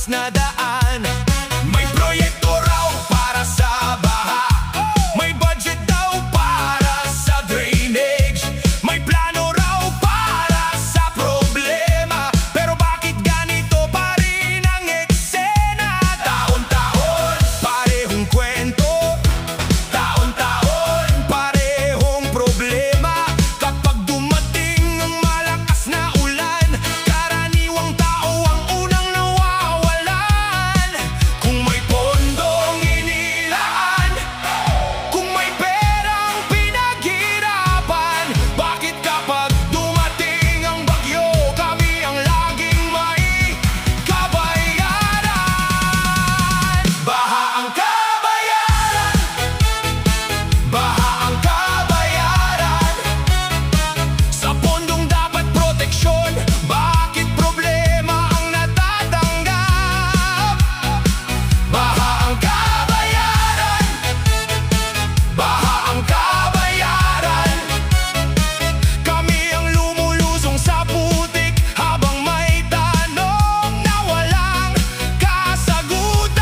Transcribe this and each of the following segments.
na daan. May proyekto raw para sa baha, may budget daw para sa drainage, may plano raw para sa problema. Pero bakit ganito pa rin ang eksena? Taon-taon, parehong kwento, taon-taon, parehong problema. Kapag dumating ang malakas na ulan, karaniwang tao ang unang nawawalan. Kung may pondong inilaan, kung may perang pinaghirapan, bakit kapag dumating ang bagyo, kami ang laging may kabayaran? Baha ang kabayaran, baha ang kabayaran. Sa pondong dapat proteksyon, bakit problema ang natatanggap? Baha ang kabayaran, baha ang kabayaran. Kami ang lumulusong sa putik habang may tanong na walang kasagutan.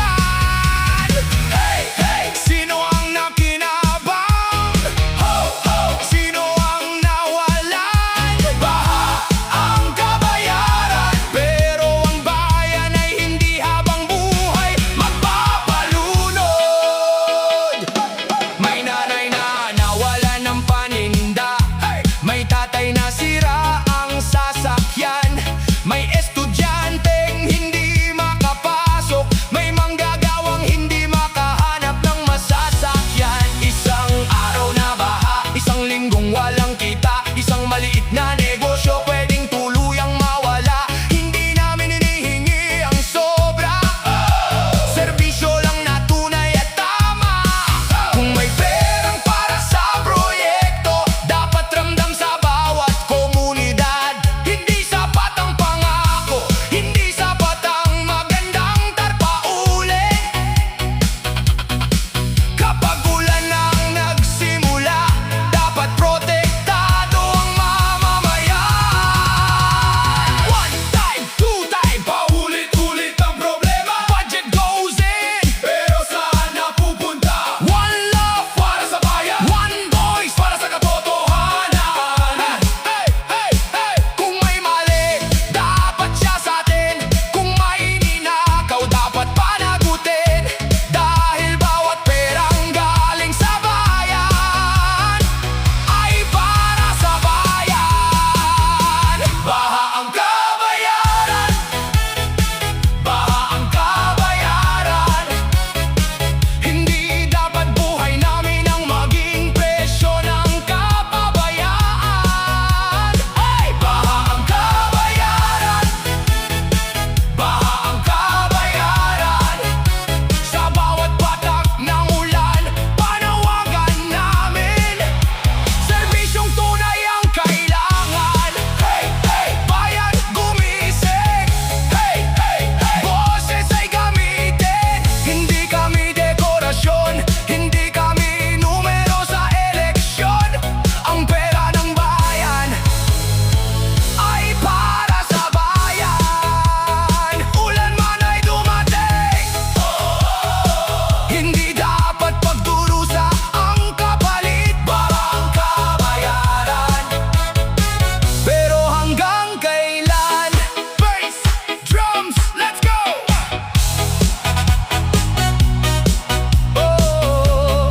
Hey, hey! Sino ang nakinabang? Ho, ho! Sino ang nawalan? Baha ang kabayaran, pero ang bayan ay hindi habang buhay magpapalunod. May nanay na nawalan ng paninda, may tatay na sira ang sasakyan, may estudyanteng hindi makapasok, may manggagawang hindi makahanap ng masasakyan. Isang araw na baha, isang linggong walang kita, isang maliit na negosyo pwedeng tuluyang mawala. Hindi namin hinihingi ang sobra, serbisyo lang na tunay at tama. Kung may perang para sa proyekto, dapat ramdam sa bawat komunidad. Hindi sapat ang pangako, hindi sapat ang magandang tarpaulin. Kapag ulan ang nagsimula, dapat protektado ang mamamayan. One time, two time, paulit-ulit ang problema. Budget goes in, pero saan napupunta? One love para sa bayan, one voice para sa katotohanan. Hey, hey, hey! Kung may mali, dapat siya sa atin. Kung may ninakaw, dapat panagutin. Dahil bawat perang galing sa bayan ay para sa bayan. Baha ang kabayaran, baha ang kabayaran. Hindi dapat buhay namin ang maging presyo ng kapabayaan. Ay, baha ang kabayaran, baha ang kabayaran. Sa bawat patak ng ulan, panawagan namin, serbisyong tunay ang kailangan. Hey, hey! Bayan gumising, hey, hey, hey! Boses ay gamitin, hindi kami dekorasyon, hindi kami numero sa eleksyon. Ang pera ng bayan ay para sa bayan. Ulan man ay dumating, hindi dapat pagdurusa ang kapalit. Baha ang kabayaran, pero hanggang kailan? Bass, drums, let's go! Oh,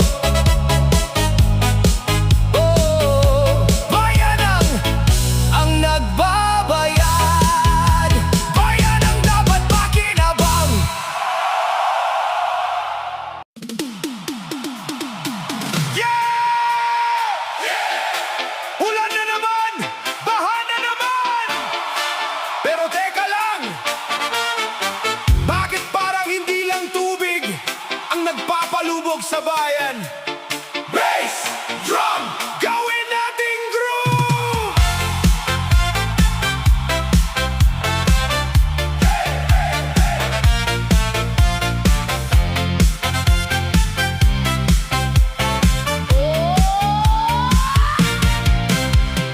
oh, bayan ang nagbabayad, bayan ang dapat makinabang. Yeah! Ulan na naman! Baha na naman! Pero teka lang! Bakit parang hindi lang tubig ang nagpapalubog sa bayan? Bass! Drum! Gawin nating groove!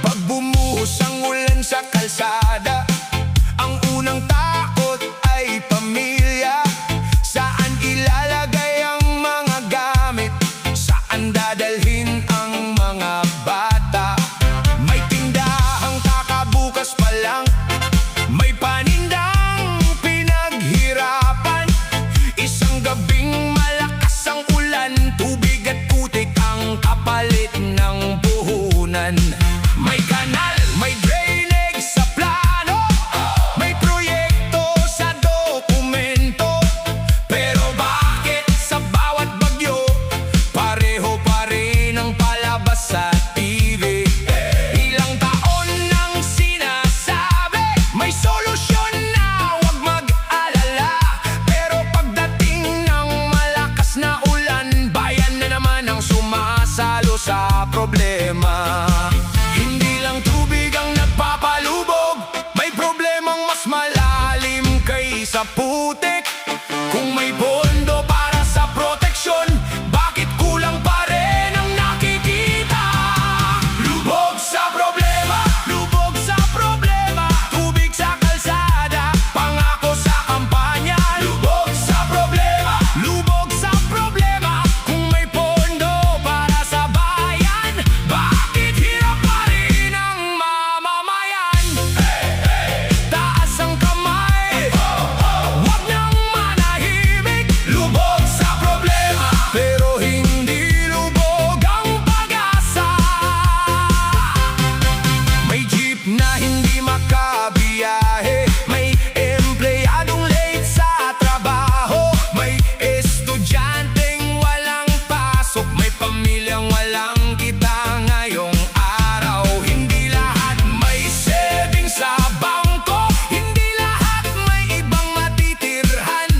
Pag bumuhos ang ulan sa kalsada, ang unang takot ay pamilya. Kung may pondo para sa proteksyon, bakit kulang pa rin ang nakikita? Lubog sa problema, lubog sa problema. Tubig sa kalsada, pangako sa kampanya. Lubog sa problema, lubog sa problema. Kung may pondo para sa bayan, bakit hirap pa rin ang mamamayan? Taas ang kamay, wag nang manahimik. Lubog sa problema, pero hindi lubog ang pag-asa. May jeep na hindi makabiyahe, may empleyadong late sa trabaho, may estudyanteng walang pasok, may pamilyang walang kita ngayong araw. Hindi lahat may saving sa bangko, hindi lahat may ibang matitirhan.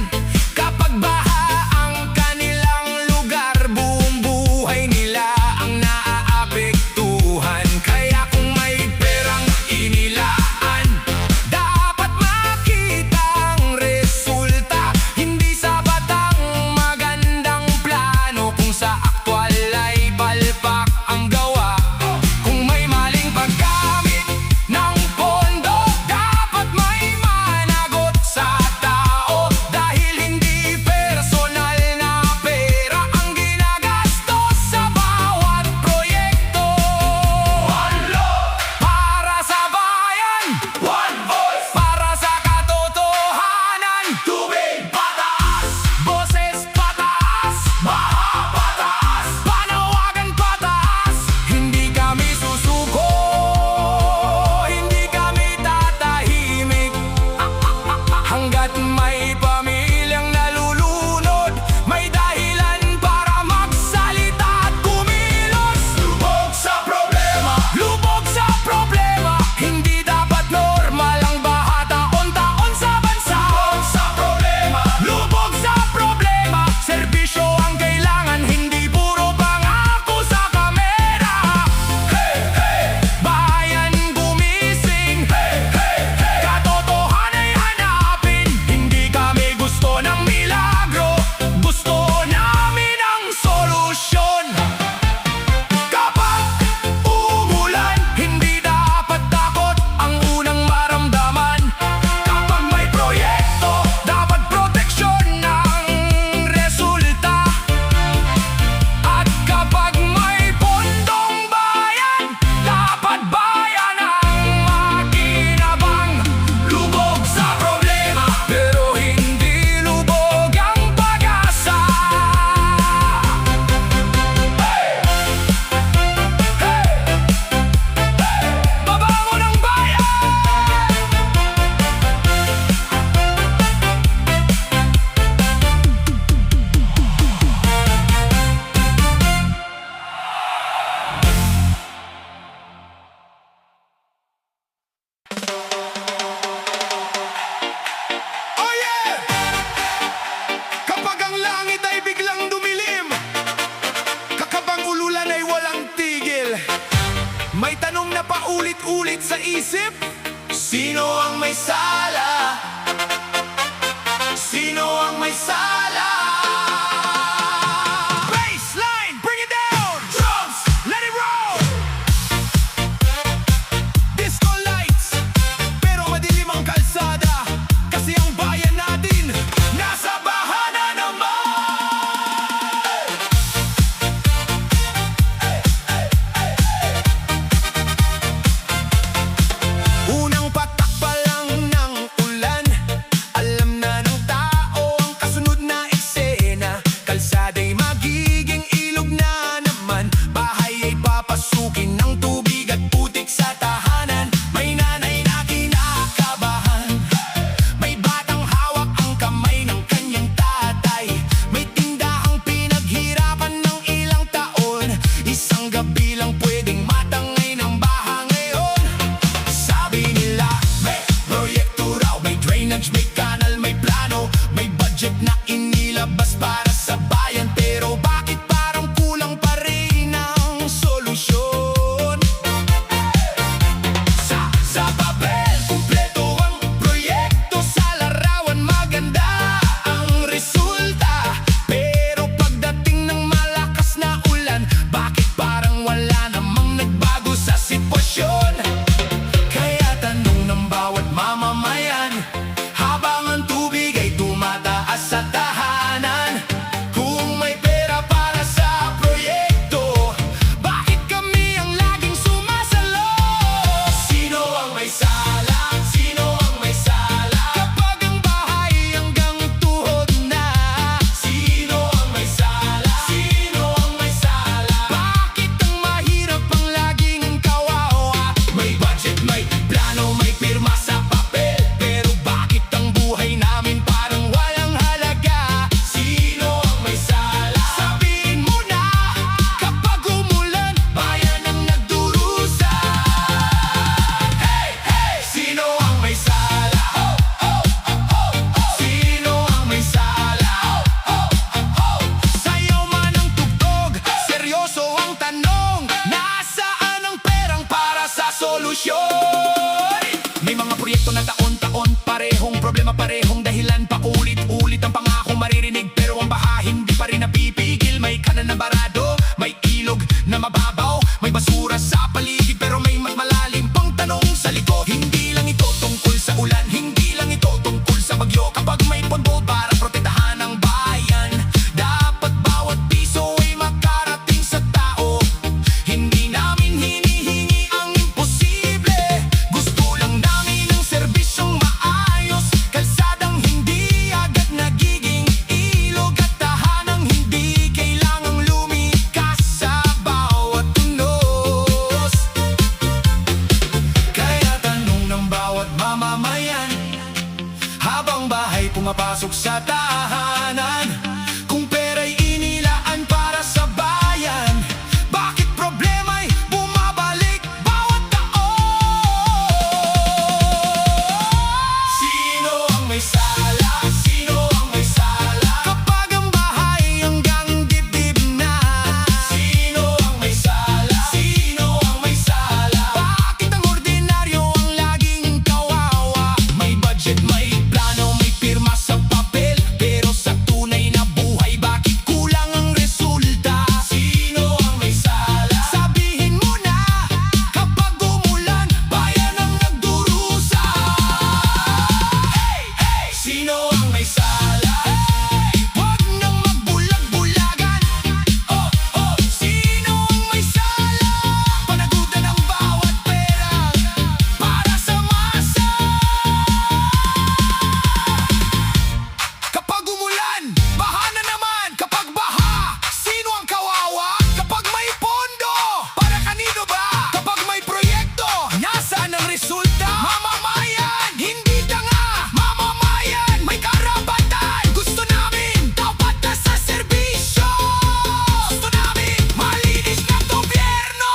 Kapag baha ang kanilang lugar, buong buhay nila ang naaapektuhan. Kaya kung may perang inilaan, dapat makita ang resulta. Hindi sapat ang magandang plano kung sa aktwal ay palpak ang gawa. Kung may maling paggamit ng pondo, dapat may managot sa tao. Dahil hindi personal na pera ang ginagastos sa bawat proyekto. One love para sa bayan, one voice para sa katotohanan. Tubig pataas, boses pataas, baha pataas, panawagan pataas. Hindi kami susuko, hindi kami tatahimik. Hanggat may pamilyang nalulunod, may dahilan para magsalita at kumilos. Lubog sa problema, lubog sa problema. Hindi dapat normal ang baha taon-taon sa bansa. Lubog sa problema, lubog sa problema. Serbisyo ang kailangan, hindi puro pangako sa kamera. Hey, hey, bayan gumising. Hey, hey, hey, katotohanan ay hanapin. Hindi kami gusto ng milagro, gusto namin ang solusyon. Kapag umulan, hindi dapat takot ang unang maramdaman. Kapag may proyekto, dapat proteksyon ng resulta. At kapag may pondong bayan, dapat bayan ang makinabang. Lubog sa problema, pero hindi lubog ang pag-asa. Babangon ang bayan! Oh yeah! Kapag ang langit ay biglang dumilim, kakabang ululan ay walang tigil. May tanong na paulit-ulit sa isip, sino ang may sala? Sino ang may sala? Bassline, bring it down! Drums, let it roll! Disco lights, pero madilim ang kalsada. Kasi ang bayan natin nasa baha na naman. Unang patak pa lang ng ulan, alam na ng tao ang kasunod na eksena. Kalsada'y magiging ilog na naman, bahay ay papasukin ng tubig at putik sa tahanan. May nanay na kinakabahan, may batang hawak ang kamay ng kanyang tatay. May tindahang pinaghirapan ng ilang taon, isang gabi lang pwedeng matangay ng baha ngayon. Sabi nila, may proyekto raw, may drainage, may kanal, may plano, may budget na inilabas para sa bayan. Pero bakit parang kulang pa rin ang solusyon? Sa papel, kumpleto ang proyekto, sa larawan maganda ang tahanan. Kung pera'y inilaan para sa bayan, bakit problema'y bumabalik bawat taon? Sino ang may sala? Sino ang may sala? Kapag ang bahay hanggang dibdib na, sino ang may sala? Sino ang may sala? Bakit ang ordinaryo ang laging kawawa? May budget, may plano, may pirma sa papel, pero sa tunay na buhay bakit kulang ang resulta? Sino ang may sala? Sabihin mo na, kapag umulan, bayan ang nagdurusa. Hey, hey! Sino ang may sala? Hey! Huwag nang magbulag-bulagan. Oh, oh! Sino ang may sala? Panagutan ang bawat pera para sa masa. Kapag umulan, baha na naman. Kapag baha, sino ang kawawa? Kapag may pondo, para kanino ba? Kapag may proyekto, nasaan ang resulta? Mamamayan, hindi tanga. Mamamayan, may karapatan. Gusto namin, dapat na sa serbisyo. Gusto namin, malinis na gobyerno.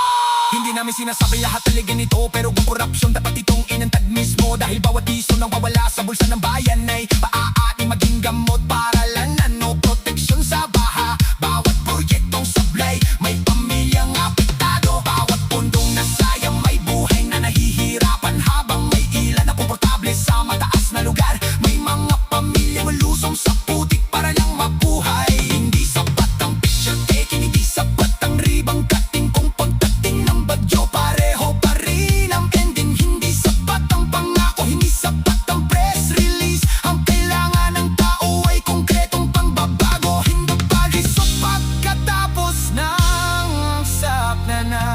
Hindi namin sinasabi lahat ng ganito, pero kung korupsyon dapat itong inantad mismo. Dahil bawat piso nang wawala sa bulsa ng bayan ay maaari maging gamot para lanan o proteksyon sa baha. Bawat proyektong sablay, may pamilyang apektado. Bawat pondong nasayang, may buhay na nahihirapan. Habang may ilan na komportable sa mataas na lugar, may mga pamilyang malusong sa putik para lang mabuhay. Hindi sapat ang picture taking, hindi sapat ang ribang cutting. Kung pagdating ng bagyo, pareho pa rin ang ending. Hindi sapat ang pangako, hindi sapat ang press release. Ang kailangan ng tao ay konkretong pangbabago. Hindi pa risot pagkatapos ng sakna na.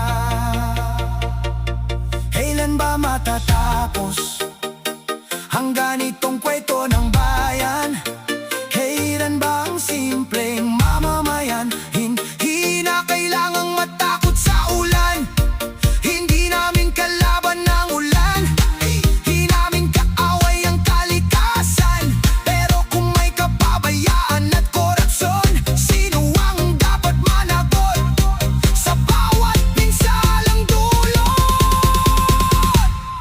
Kailan ba matatapos ang ganitong kwento ng bayan? Kailan ba ang simpleng mamamayan? Hindi na kailangang matakot sa ulan. Hindi namin kalaban ng ulan. Hindi namin kaaway ang kalikasan. Pero kung may kapabayaan at korupsyon, sino ang dapat managot sa bawat pinsalang dulot?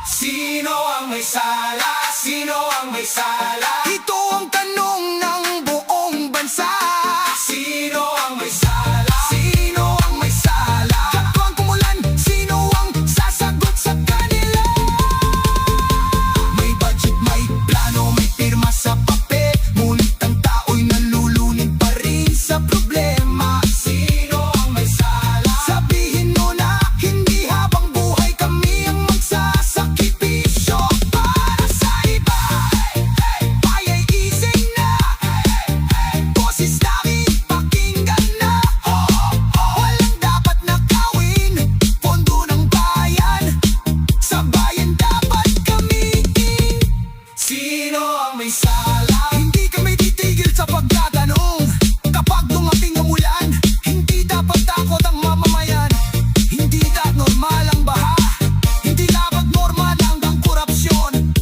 Sino ang may sala? Sino ang may sala? Ito ang tanong ng buong bansa. Sino ang may sala? Sino ang may sala? Kapag kumulan, sino ang sasagot sa kanila? May budget, may plano, may pirma sa papel, ngunit ang tao'y nalulunod pa rin sa problema. Sino ang may sala? Sabihin mo na, hindi habang buhay kami ang magsasakripisyo para sa iba. Baya'y ising na, boses namin pakinggan na. Walang dapat nakawin, pondo ng bayan, sa bayan dapat gamitin. Sino ang may sala? Hindi kami titigil sa pagtatanong. Kapag dumating ang ulan, hindi dapat takot ang mamamayan. Hindi dapat normal ang baha. Hindi dapat normal ang korupsyon.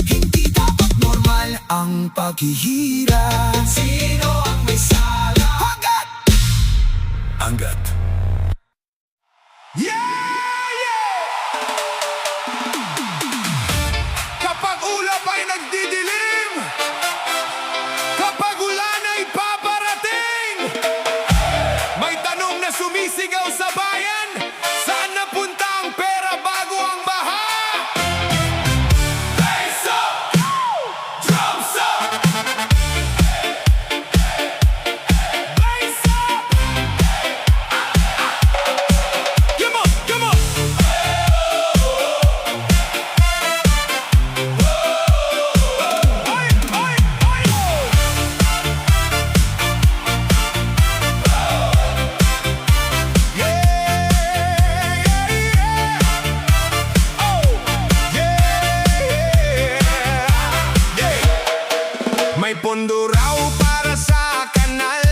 Hindi dapat normal ang paghihirap. Sino ang may sala? Hanggat kapag ulap ay nagdidilim, kapag ulan ay paparating, may tanong na sumisigaw sa bayan: saan napunta ang pera bago ang baha? Bass up! Drums up! Bass up! Come on, come on! Ay, ay, ay! May pondo raw para sa kanal,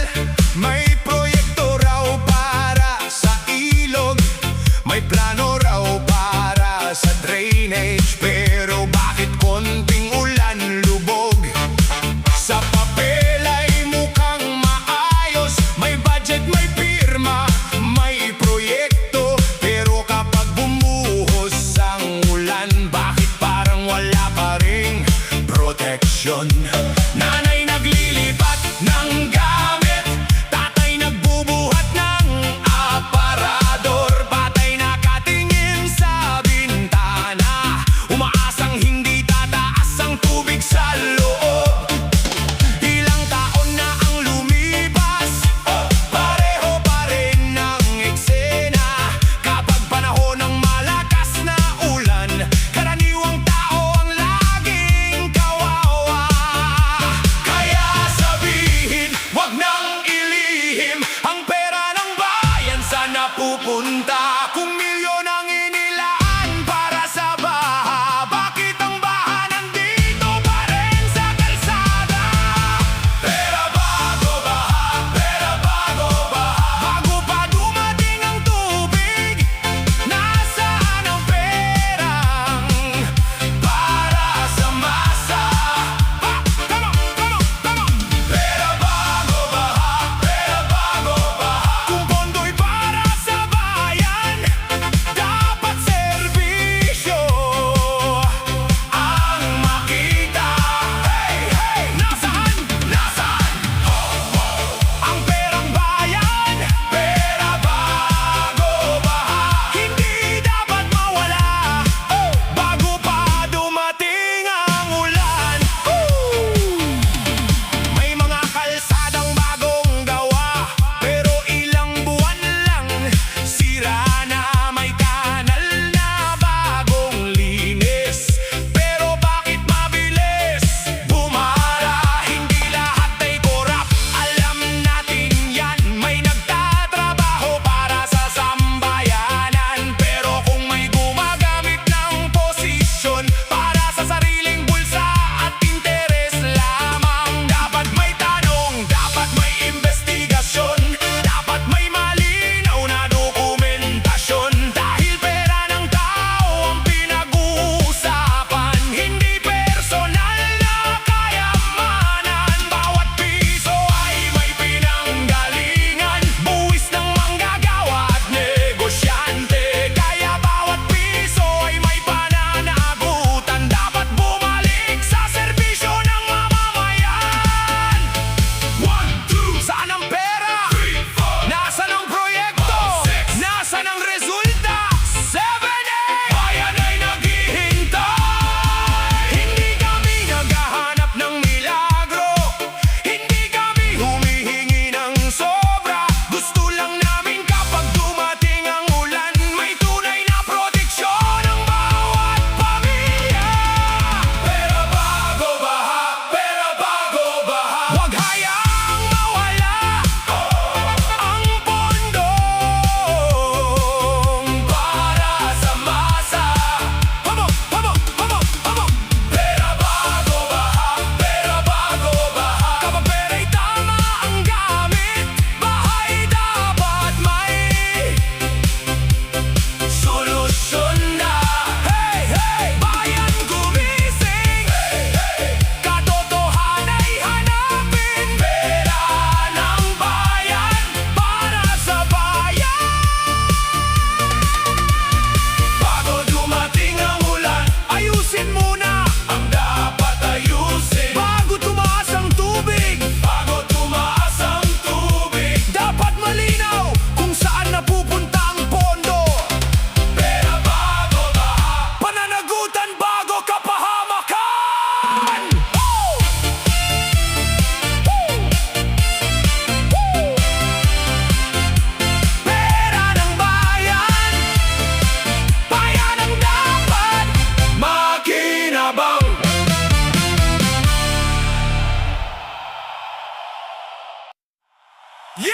may proyekto raw para sa ilog, may plano raw para sa drainage. Pero bakit konting ulan lubog sa papel Yeah!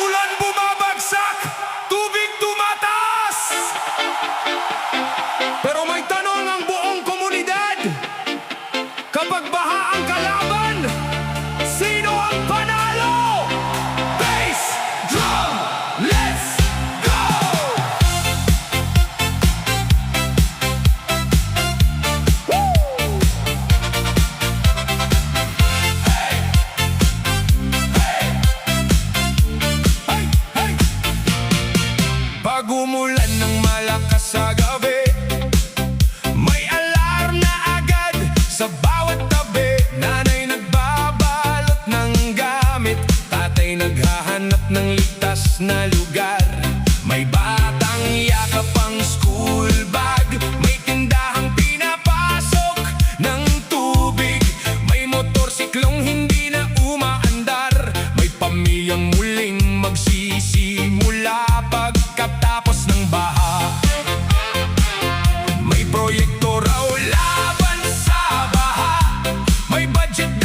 Ulan bumabagsak, tubig tumataas. Pero may tanong ang buong komunidad. Kapag baha ang kalaban, sino ang panalo? Bass, drum, let's go! Pag umulan ng malakas sa gabi, may alarm na agad sa bawat tabi. Nanay nagbabalot ng gamit, tatay naghahanap ng ligtas na lugar. May batang yakap ang school bag, may tindahang pinapasok ng tubig, may motorsiklong hindi na umaandar, may pamilyang muling magsisimula pagkatapos ng baha. May proyekto raw laban sa baha, may budget